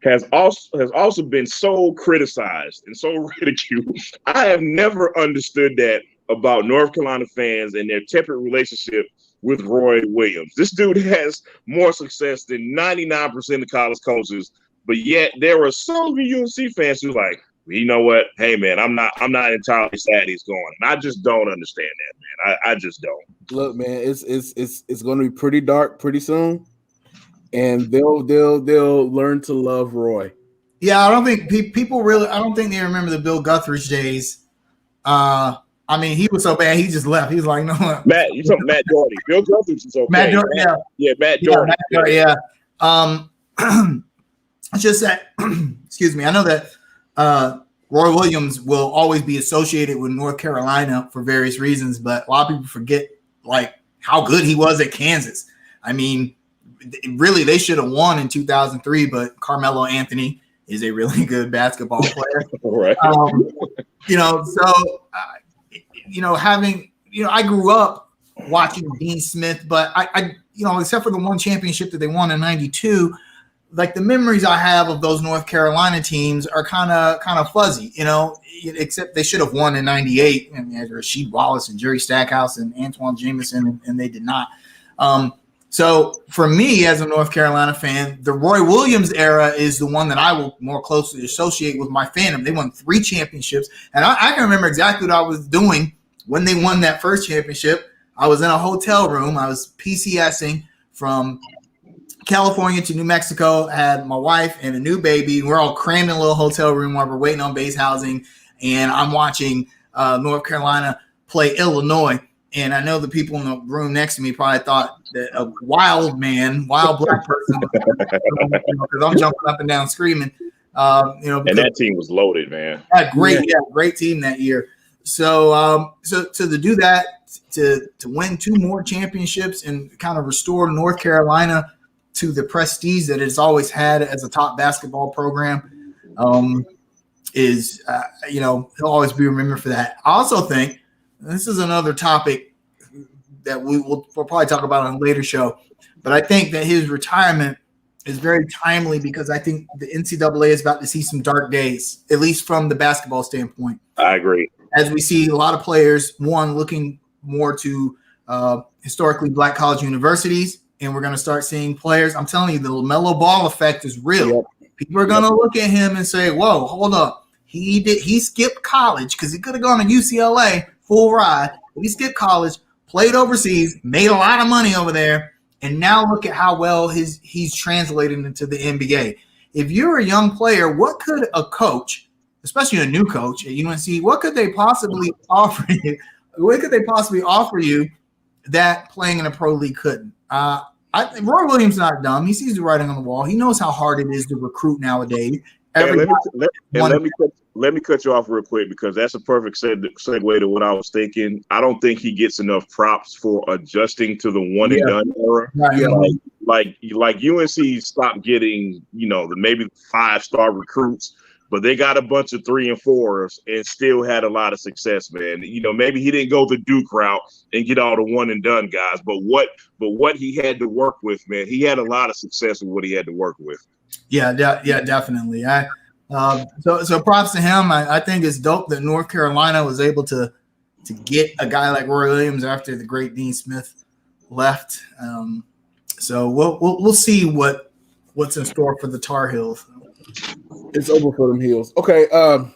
has also been so criticized and so ridiculed. I have never understood that about North Carolina fans and their tepid relationship with Roy Williams. This dude has more success than 99% of college coaches, but yet there are some UNC fans who are like, you know what? Hey, man, I'm not entirely sad he's going. And I just don't understand that, man. I just don't. Look, man, it's going to be pretty dark pretty soon, and they'll learn to love Roy. Yeah, I don't think people really. I don't think they remember the Bill Guthridge days. I mean, he was so bad, he just left. He was like, no. Matt, you talking Matt Doherty. Bill Guthridge is okay. Matt Doherty, yeah. Yeah, Matt Doherty. Yeah. It's just that, excuse me, I know that Roy Williams will always be associated with North Carolina for various reasons, but a lot of people forget, like, how good he was at Kansas. I mean, really, they should have won in 2003, but Carmelo Anthony is a really good basketball player. Right. I grew up watching Dean Smith, but I except for the one championship that they won in '92, like the memories I have of those North Carolina teams are kind of fuzzy, except they should have won in '98, and they had Rasheed Wallace and Jerry Stackhouse and Antoine Jameson, and they did not. So for me, as a North Carolina fan, the Roy Williams era is the one that I will more closely associate with my fandom. They won 3 championships, and I can remember exactly what I was doing when they won that first championship. I was in a hotel room. I was PCSing from California to New Mexico. I had my wife and a new baby. We're all crammed in a little hotel room while we're waiting on base housing, and I'm watching North Carolina play Illinois. And I know the people in the room next to me probably thought that a wild black person, because I'm jumping up and down screaming. And that team was loaded, man. Great team that year. So to do that, to win 2 more championships and kind of restore North Carolina to the prestige that it's always had as a top basketball program, he'll always be remembered for that. I also think this is another topic that we'll probably talk about on a later show, but I think that his retirement is very timely because I think the NCAA is about to see some dark days, at least from the basketball standpoint. I agree. As we see a lot of players, looking more to historically black college universities, and we're going to start seeing players. I'm telling you, the LaMelo Ball effect is real. Yep. People are going to look at him and say, whoa, hold up. He skipped college because he could have gone to UCLA full ride. But he skipped college, played overseas, made a lot of money over there, and now look at how well he's translated into the NBA. If you're a young player, what could a coach, especially a new coach at UNC, what could they possibly offer you? What could they possibly offer you that playing in a pro league couldn't? Roy Williams is not dumb. He sees the writing on the wall. He knows how hard it is to recruit nowadays. Let me cut you off real quick because that's a perfect segue to what I was thinking. I don't think he gets enough props for adjusting to the one and done era. Like UNC stopped getting, maybe 5-star recruits, but they got a bunch of 3 and 4s and still had a lot of success, man. You know, maybe he didn't go the Duke route and get all the one and done guys, but what he had to work with, man, he had a lot of success with what he had to work with. Yeah, definitely. So props to him. I think it's dope that North Carolina was able to get a guy like Roy Williams after the great Dean Smith left. So we'll see what's in store for the Tar Heels. It's over for them Heels. Okay. Clemson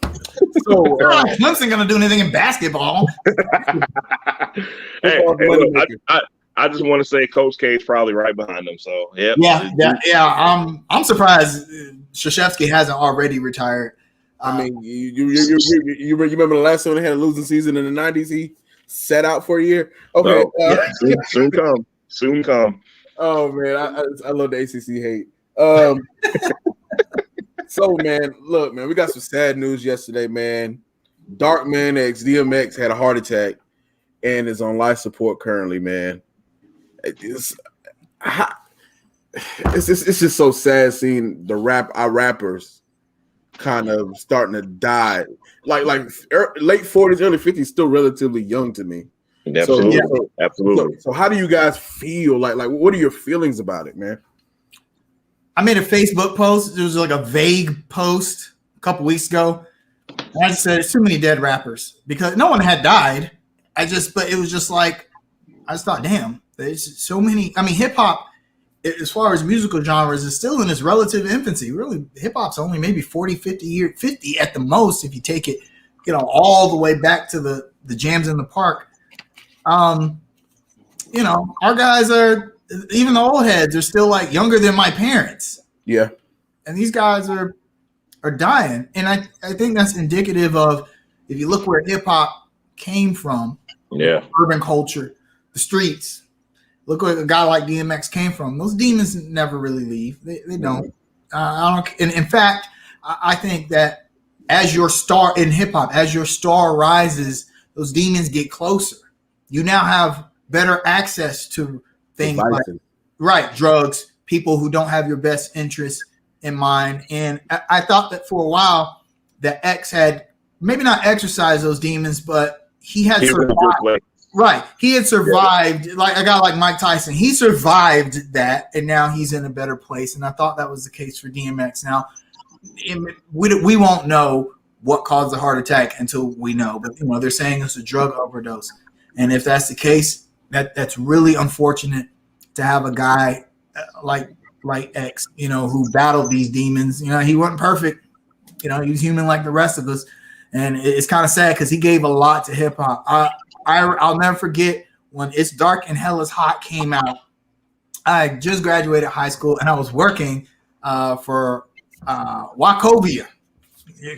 gonna do anything in basketball? Hey, look, I just want to say Coach K's probably right behind them. So yeah. I'm surprised Krzyzewski hasn't already retired. I mean, you remember the last time they had a losing season in the 90s? He sat out for a year. Okay, soon come. Oh man, I love the ACC hate. So man, look, man, we got some sad news yesterday, man. Darkman X DMX had a heart attack and is on life support currently, man. It's just so sad seeing our rappers kind of starting to die. Like late 40s, early 50s, still relatively young to me. Absolutely. Absolutely. So how do you guys feel? Like what are your feelings about it, man? I made a Facebook post. It was like a vague post a couple weeks ago. And I just said there's too many dead rappers because no one had died. But it was just like, I just thought, damn, there's so many. I mean, hip hop, as far as musical genres, is still in its relative infancy. Really, hip hop's only maybe 50 at the most if you take it, all the way back to the jams in the park. Our guys are. Even the old heads are still like younger than my parents. Yeah. And these guys are dying. And I think that's indicative of, if you look where hip hop came from, urban culture, the streets, look where a guy like DMX came from. Those demons never really leave. They don't. I don't. And in fact, I think that as your star in hip hop, as your star rises, those demons get closer. You now have better access to things like drugs, people who don't have your best interests in mind. And I thought that for a while that X had maybe not exercised those demons, but he had survived. Right. He had survived, like a guy like Mike Tyson. He survived that, and now he's in a better place. And I thought that was the case for DMX. Now, we won't know what caused the heart attack until we know. But, they're saying it's a drug overdose. And if that's the case, that's really unfortunate to have a guy like X, who battled these demons. He wasn't perfect. He was human like the rest of us. And it's kind of sad because he gave a lot to hip hop. I'll never forget when It's Dark and Hell is Hot came out. I just graduated high school and I was working for Wachovia.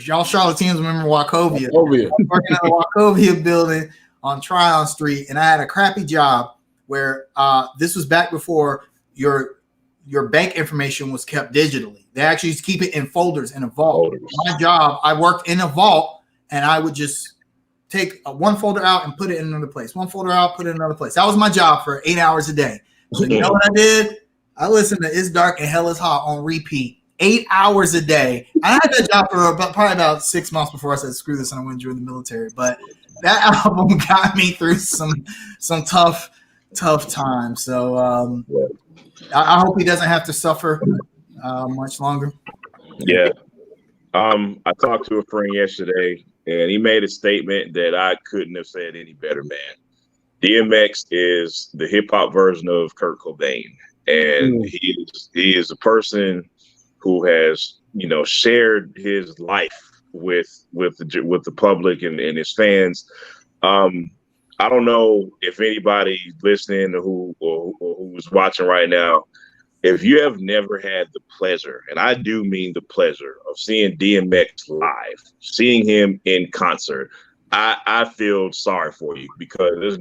Y'all Charlottesians remember Wachovia. I was working at the Wachovia building on Tryon Street, and I had a crappy job where this was back before your bank information was kept digitally. They actually used to keep it in folders in a vault. My job, I worked in a vault, and I would just take one folder out and put it in another place. One folder out, put it in another place. That was my job for 8 hours a day. So you know what I did? I listened to It's Dark and Hell is Hot on repeat 8 hours a day. I had that job for probably about 6 months before I said, screw this, and I went to join the military. But that album got me through some tough times. So I hope he doesn't have to suffer much longer. Yeah. I talked to a friend yesterday, and he made a statement that I couldn't have said any better, man. DMX is the hip hop version of Kurt Cobain, and he is a person who has, shared his life with the public and his fans. I don't know if anybody listening or who's watching right now, if you have never had the pleasure, and I do mean the pleasure, of seeing DMX live, seeing him in concert, I feel sorry for you, because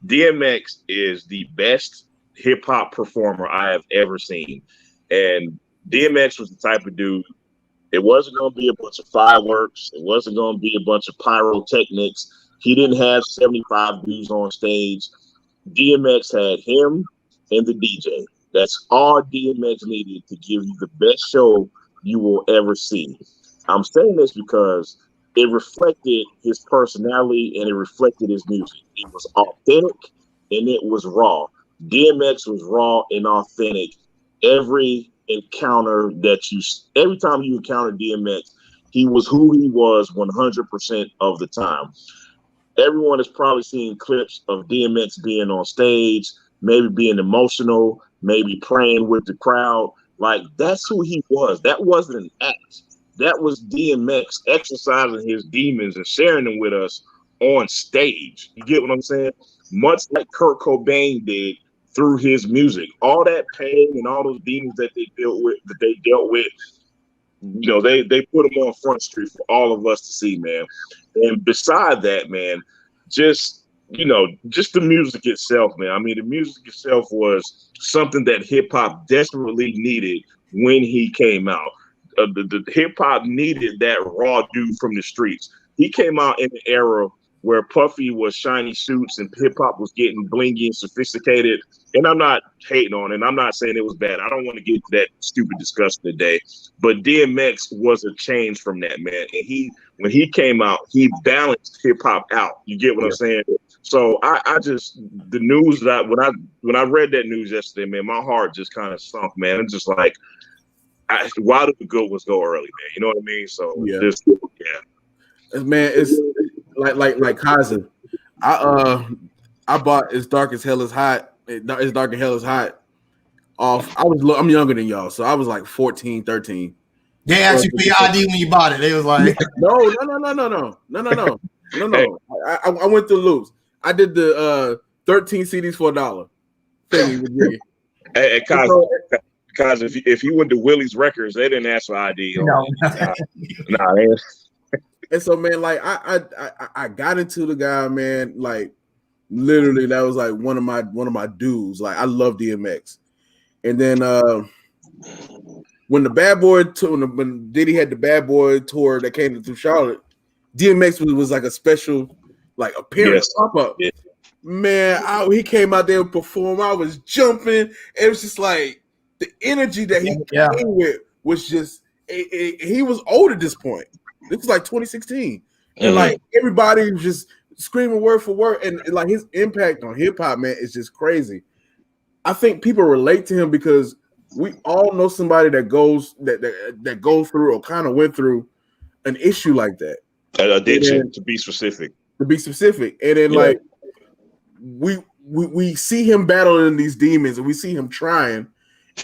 DMX is the best hip hop performer I have ever seen. And DMX was the type of dude, it wasn't going to be a bunch of fireworks. It wasn't going to be a bunch of pyrotechnics. He didn't have 75 dudes on stage. DMX had him and the DJ. That's all DMX needed to give you the best show you will ever see. I'm saying this because it reflected his personality and it reflected his music. It was authentic and it was raw. DMX was raw and authentic. Every time you encountered DMX, he was who he was 100% of the time. Everyone has probably seen clips of DMX being on stage, maybe being emotional, maybe praying with the crowd. Like, that's who he was. That wasn't an act. That was DMX exercising his demons and sharing them with us on stage. You get what I'm saying? Much like Kurt Cobain did through his music. All that pain and all those demons that they dealt with, they put them on Front Street for all of us to see, man. And beside that, man, just the music itself, man. I mean, the music itself was something that hip hop desperately needed when he came out. The hip hop needed that raw dude from the streets. He came out in an era where Puffy was shiny suits and hip hop was getting blingy and sophisticated. And I'm not hating on it. I'm not saying it was bad. I don't want to get to that stupid discussion today. But DMX was a change from that, man. And when he came out, he balanced hip hop out. You get what I'm saying? So the news that when I read that news yesterday, man, my heart just kind of sunk, man. I'm just like, why did the good ones go early, man? You know what I mean? So man, it's like Kaiser. I bought It's Dark as Hell is Hot. It's Dark as Hell is Hot. I'm younger than y'all, so I was like 14, 13. They asked you for your ID when you bought it. They was like, no. I went through loops. I did the 13 CDs for $1 thing. Hey, Kaz, if you went to Willie's Records, they didn't ask for ID. No. And so, man, like I got into the guy, man. Like literally, that was like one of my dudes. Like I love DMX. And then when the Bad Boy tour, when Diddy had the Bad Boy tour that came through Charlotte, DMX was like a special like appearance pop up. Yeah. Man, he came out there and performed. I was jumping. It was just like the energy that he came with was just. He was old at this point. This was like 2016, and like everybody was just screaming word for word, and like his impact on hip hop, man, is just crazy. I think people relate to him because we all know somebody that goes through or kind of went through an issue like that. Addiction, to be specific. And then like we see him battling these demons, and we see him trying,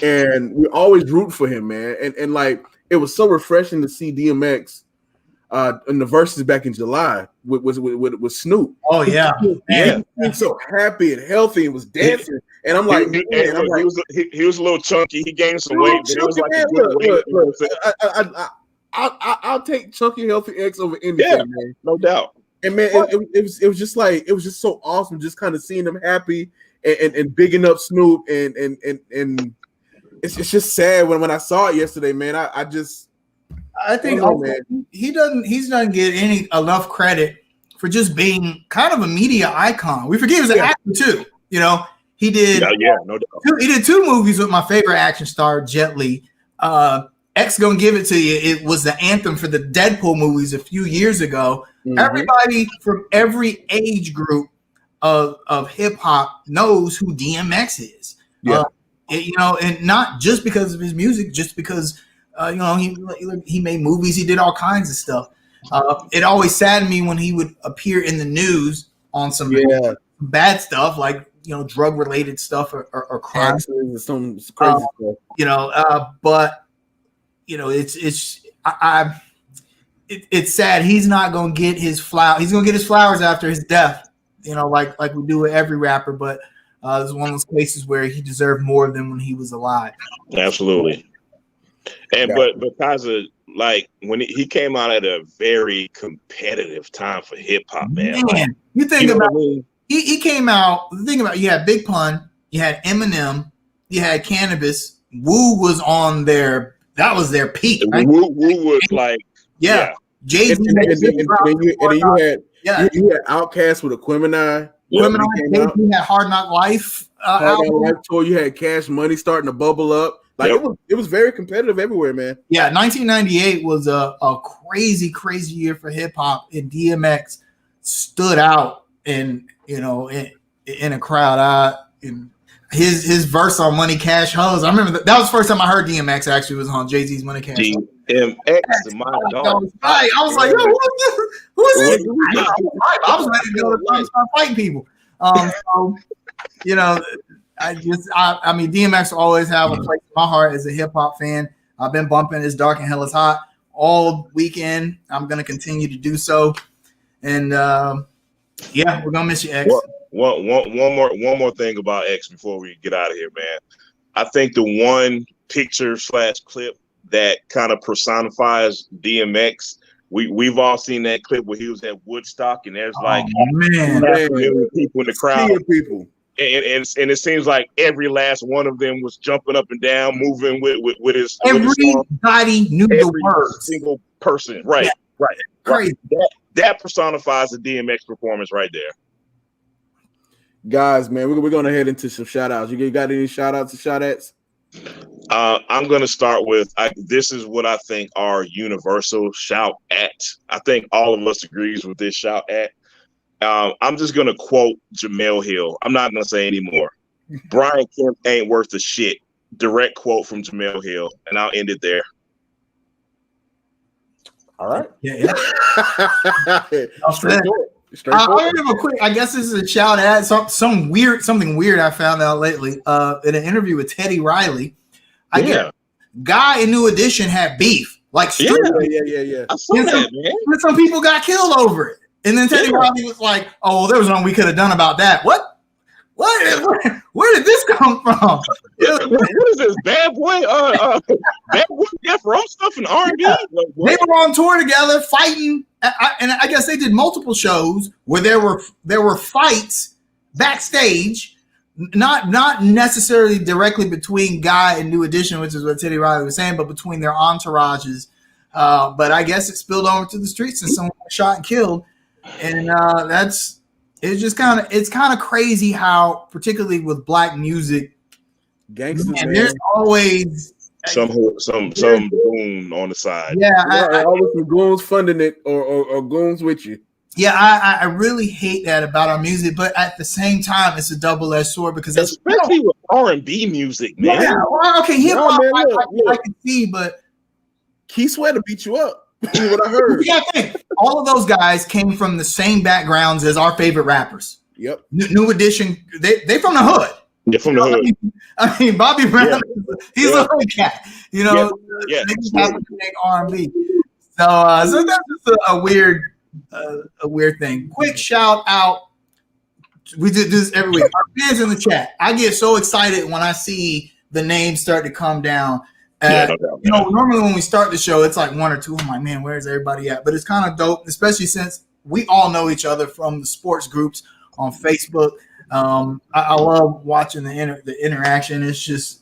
and we always root for him, man. And like it was so refreshing to see DMX in the verses back in July with Snoop. Oh yeah, he was so happy and healthy and was dancing. And I'm like, he was a little chunky. He gained some weight, but it was like a good weight. I'll take chunky healthy X over anything, man. No doubt. And man, it was just like it was just so awesome, just kind of seeing him happy and bigging up Snoop and it's just sad when I saw it yesterday, man. I think he doesn't get enough credit for just being kind of a media icon. We forget he was an actor too. You know, he did. No doubt. He did 2 movies with my favorite action star, Jet Li. X gonna give it to you. It was the anthem for the Deadpool movies a few years ago. Mm-hmm. Everybody from every age group of hip hop knows who DMX is. Yeah. And not just because of his music, just because he made movies, he did all kinds of stuff. It always saddened me when he would appear in the news on some bad stuff, like drug related stuff or crime, some crazy stuff. But it's sad. He's not gonna get his flowers. He's gonna get his flowers after his death. Like we do with every rapper, but. It's one of those cases where he deserved more than when he was alive. Absolutely. And but Kaza, like when he came out at a very competitive time for hip hop, man. You think about he came out. Think about you had Big Pun, you had Eminem, you had Cannabis. Wu was on their was their peak. Right? Wu was like Jay-Z. You had Outkast with Aquemini. You had Hard Knock Life. Tour. You had Cash Money starting to bubble up. Like it was very competitive everywhere, man. Yeah, 1998 was a crazy year for hip hop, and DMX stood out in a crowd. And his verse on Money Cash Hoes. I remember that was the first time I heard DMX actually was on Jay-Z's Money Cash Hoes. DMX, my dog. I was like, yo, who is this? I was ready to go to start fighting people. So, I mean, DMX will always have a place in my heart as a hip hop fan. I've been bumping "It's Dark and Hell Is Hot" all weekend. I'm gonna continue to do so, and we're gonna miss you, X. One more thing about X before we get out of here, man. I think the one picture / clip that kind of personifies DMX. We've all seen that clip where he was at Woodstock, and there's like people in the crowd. People. And it seems like every last one of them was jumping up and down, moving with his. Everybody knew the words. Single person, right? Crazy. That personifies the DMX performance right there. Guys, man, we're gonna head into some shout outs. You got any shout outs or shout outs? I'm gonna start with this is what I think our universal shout at. I think all of us agrees with this shout at. I'm just gonna quote Jamel Hill. I'm not gonna say anymore. Brian Kemp ain't worth a shit. Direct quote from Jamel Hill, and I'll end it there. All right. Yeah. I have a quick. I guess this is a shout out. Something weird I found out lately. In an interview with Teddy Riley, I guess Guy and New Edition had beef. Like yeah. I saw that, man. And some people got killed over it. And then Teddy Riley was like, "Oh, well, there was nothing we could have done about that." What? Where did this come from? What is this, Bad Boy? Bad Boy Death Row stuff in R&B? Like, they were on tour together, fighting, and I guess they did multiple shows where there were fights backstage, not necessarily directly between Guy and New Edition, which is what Teddy Riley was saying, but between their entourages. But I guess it spilled over to the streets and someone was shot and killed, and it's kind of crazy how, particularly with black music, gangsters, man, there's always some goon on the side. Yeah, always some goons funding it or goons with you. Yeah, I really hate that about our music, but at the same time, it's a double-edged sword because especially with R&B music, man. Yeah, well, okay, hip hop I can see, but Key Sweater beat you up. What I heard. Yeah, all of those guys came from the same backgrounds as our favorite rappers. Yep. New Edition, they from the hood. They're from the hood. I mean, Bobby Brown, he's a hood cat. They just have to make R&B. So that's just a weird thing. Quick shout out. We do this every week. Our fans in the chat. I get so excited when I see the names start to come down. Normally when we start the show, it's like one or two. I'm like, man, where's everybody at? But it's kind of dope, especially since we all know each other from the sports groups on Facebook. I love watching the interaction. It's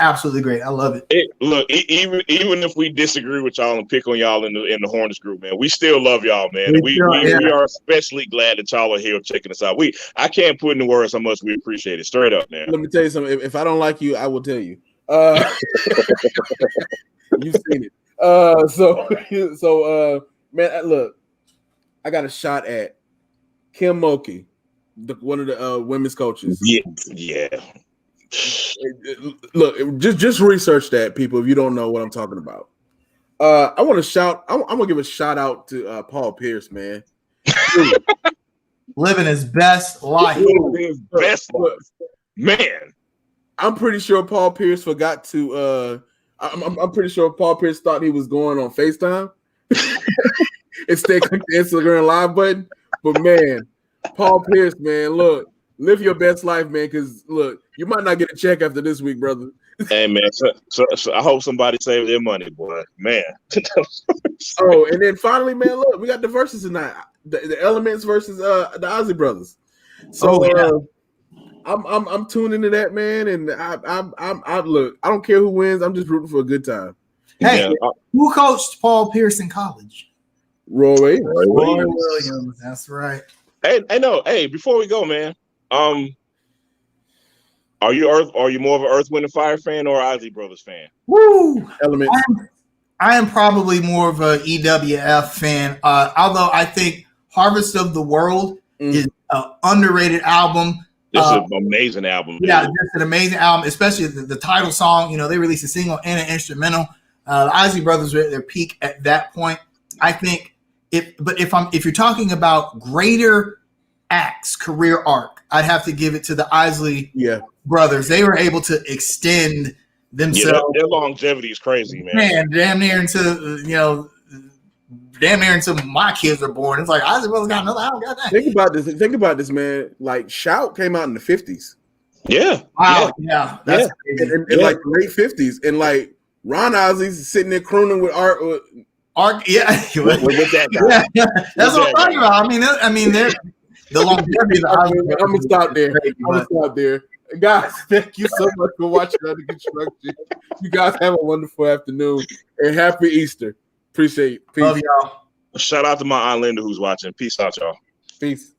absolutely great. I love it. Look, even if we disagree with y'all and pick on y'all in the Hornets group, man, we still love y'all, man. We are especially glad that y'all are here checking us out. I can't put into words how much we appreciate it. Straight up, man. Let me tell you something. If I don't like you, I will tell you. You've seen it. Man, look, I got a shot at Kim Mulkey, one of the women's coaches. Yeah. Look, just research that, people, if you don't know what I'm talking about. I want to shout. I'm gonna give a shout out to Paul Pierce, man. Living his best life. Man. I'm pretty sure Paul Pierce forgot to. I'm pretty sure Paul Pierce thought he was going on FaceTime instead click the Instagram live button. But man, Paul Pierce, man, look, live your best life, man. Because look, you might not get a check after this week, brother. Hey man, so I hope somebody saved their money, boy. Man. Oh, and then finally, man, look, we got the verses tonight. The Elements versus the Ozzy Brothers. So. I'm tuning into that, man, and I look. I don't care who wins. I'm just rooting for a good time. Hey, who coached Paul Pierce in college? Roy Williams. That's right. Hey, before we go, man, Are you more of an Earth, Wind, and Fire fan or Isley Brothers fan? Woo! Elements. I am probably more of a EWF fan. Although I think Harvest of the World is an underrated album. This is an amazing album. Yeah, it's an amazing album, especially the title song. You know, they released a single and an instrumental. The Isley Brothers were at their peak at that point. I think if you're talking about greater acts, career arc, I'd have to give it to the Isley Brothers. They were able to extend themselves. Yeah, their longevity is crazy, man. Damn near until my kids were born. It's like Isley Brothers got another album. Goddamn. Think about this, man. Like Shout came out in the 50s. Yeah. Wow. Yeah. That's crazy. In like the late 50s, and like Ron Isley's sitting there crooning with Art. With that guy. Yeah. That's what I'm talking about. I mean, they're the longevity. I'm gonna stop there. Guys, thank you so much for watching Under Construction. You guys have a wonderful afternoon and happy Easter. Appreciate it. Peace. Love y'all. Shout out to my Aunt Linda who's watching. Peace out, y'all. Peace.